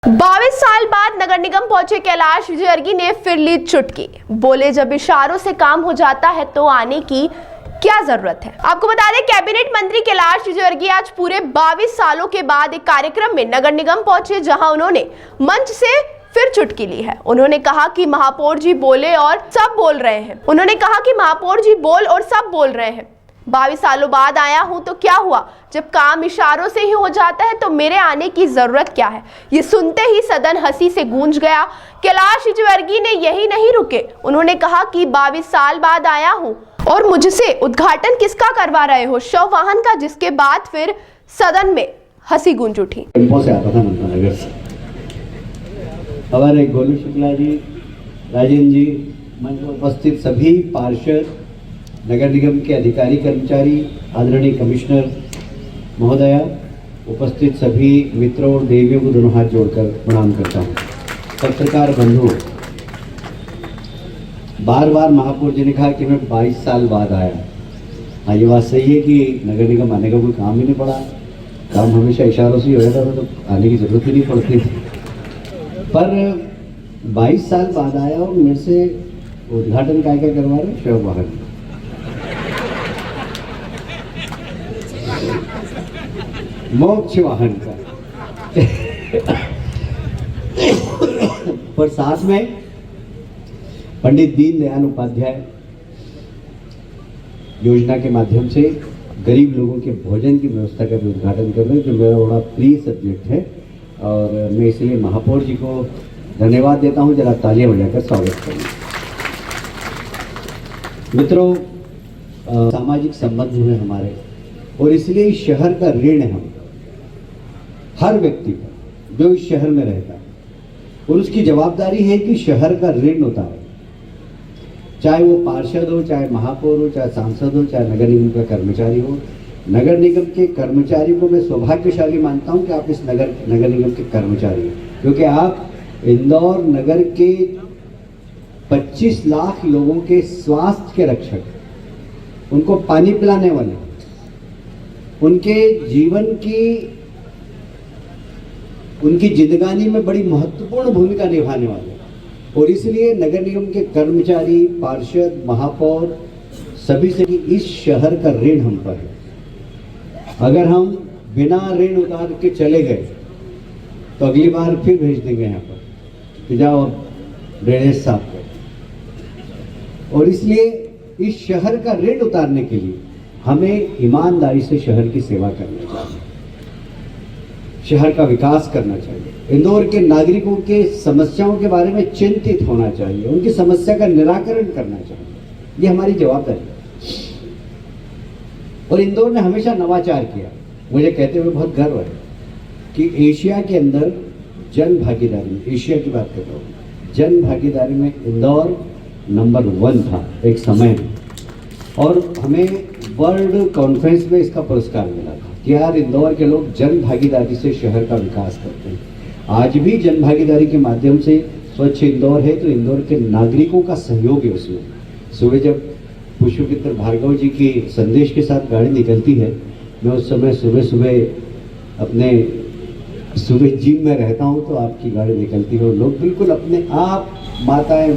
22 साल बाद नगर निगम पहुंचे कैलाश विजयवर्गीय ने फिर ली चुटकी। बोले जब इशारों से काम हो जाता है तो आने की क्या जरूरत है। आपको बता दें कैबिनेट मंत्री कैलाश विजयवर्गीय आज पूरे 22 सालों के बाद एक कार्यक्रम में नगर निगम पहुंचे, जहां उन्होंने मंच से फिर चुटकी ली है। उन्होंने कहा कि महापौर जी बोले और सब बोल रहे हैं। उन्होंने कहा कि महापौर जी बोल और सब बोल रहे हैं। 22 सालों बाद आया हूं तो क्या हुआ, जब काम इशारों से ही हो जाता है तो मेरे आने की जरूरत क्या है। ये सुनते ही सदन हंसी से गूंज गया। कैलाश विजयवर्गीय ने यही नहीं रुके, उन्होंने कहा कि 22 साल बाद आया हूं और मुझसे उद्घाटन किसका करवा रहे हो, शव वाहन का, जिसके बाद फिर सदन में हंसी गूंज उठी। से आता था नगर से हमारे गोलू शुक्ला जी, राजेंद्र जी, मंच में उपस्थित सभी पार्षद, नगर निगम के अधिकारी कर्मचारी, आदरणीय कमिश्नर महोदया, उपस्थित सभी मित्रों और देवियों को दोनों हाथ जोड़कर प्रणाम करता हूँ। पत्रकार बंधुओं, बार बार महापौर जी ने कहा कि मैं 22 साल बाद आया। हाँ, ये बात सही है कि नगर निगम आने का कोई काम ही नहीं पड़ा। काम हमेशा इशारों से ही हो जाता था तो आने की जरूरत ही नहीं पड़ती थी। पर 22 साल बाद आया और मेरे से उद्घाटन क्या करवा रहे, शव वाहन, मोक्ष वाहन का पर साथ में पंडित दीनदयाल उपाध्याय योजना के माध्यम से गरीब लोगों के भोजन की व्यवस्था का भी उद्घाटन कर रहे हैं, जो मेरा बड़ा प्रिय सब्जेक्ट है। और मैं इसलिए महापौर जी को धन्यवाद देता हूं। जरा तालियां बजाकर स्वागत करूं। मित्रों, सामाजिक संबंध हुए हमारे, और इसलिए इस शहर का ऋण है हम हर व्यक्ति पर जो इस शहर में रहता है, और उसकी जवाबदारी है कि शहर का ऋण उतारे। चाहे वो पार्षद हो, चाहे महापौर हो, चाहे सांसद हो, चाहे नगर निगम का कर्मचारी हो। नगर निगम के कर्मचारी को मैं सौभाग्यशाली मानता हूं कि आप इस नगर निगम के कर्मचारी हैं, क्योंकि आप इंदौर नगर के 25 लाख लोगों के स्वास्थ्य के रक्षक, उनको पानी पिलाने वाले, उनके जीवन की, उनकी जिंदगानी में बड़ी महत्वपूर्ण भूमिका निभाने वाले। और इसलिए नगर निगम के कर्मचारी, पार्षद, महापौर सभी से इस शहर का ऋण हम पर है। अगर हम बिना ऋण उतार के चले गए तो अगली बार फिर भेज देंगे यहाँ पर कि जाओ ड्रेनेज साफ करो। और इसलिए इस शहर का ऋण उतारने के लिए हमें ईमानदारी से शहर की सेवा करनी चाहिए, शहर का विकास करना चाहिए, इंदौर के नागरिकों के समस्याओं के बारे में चिंतित होना चाहिए, उनकी समस्या का निराकरण करना चाहिए। ये हमारी जवाबदारी है। और इंदौर ने हमेशा नवाचार किया। मुझे कहते हुए बहुत गर्व है कि एशिया के अंदर जन भागीदारी में, एशिया की बात कर रहा हूँ, जन भागीदारी में इंदौर नंबर 1 था एक समय में। और हमें वर्ल्ड कॉन्फ्रेंस में इसका पुरस्कार मिला था कि यार इंदौर के लोग जन भागीदारी से शहर का विकास करते हैं। आज भी जन भागीदारी के माध्यम से स्वच्छ इंदौर है तो इंदौर के नागरिकों का सहयोग है उसमें। सुबह जब पुष्पमित्र भार्गव जी की संदेश के साथ गाड़ी निकलती है, मैं उस समय सुबह अपने सुबह जिम में रहता हूँ, तो आपकी गाड़ी निकलती है और लोग बिल्कुल अपने आप, माताएं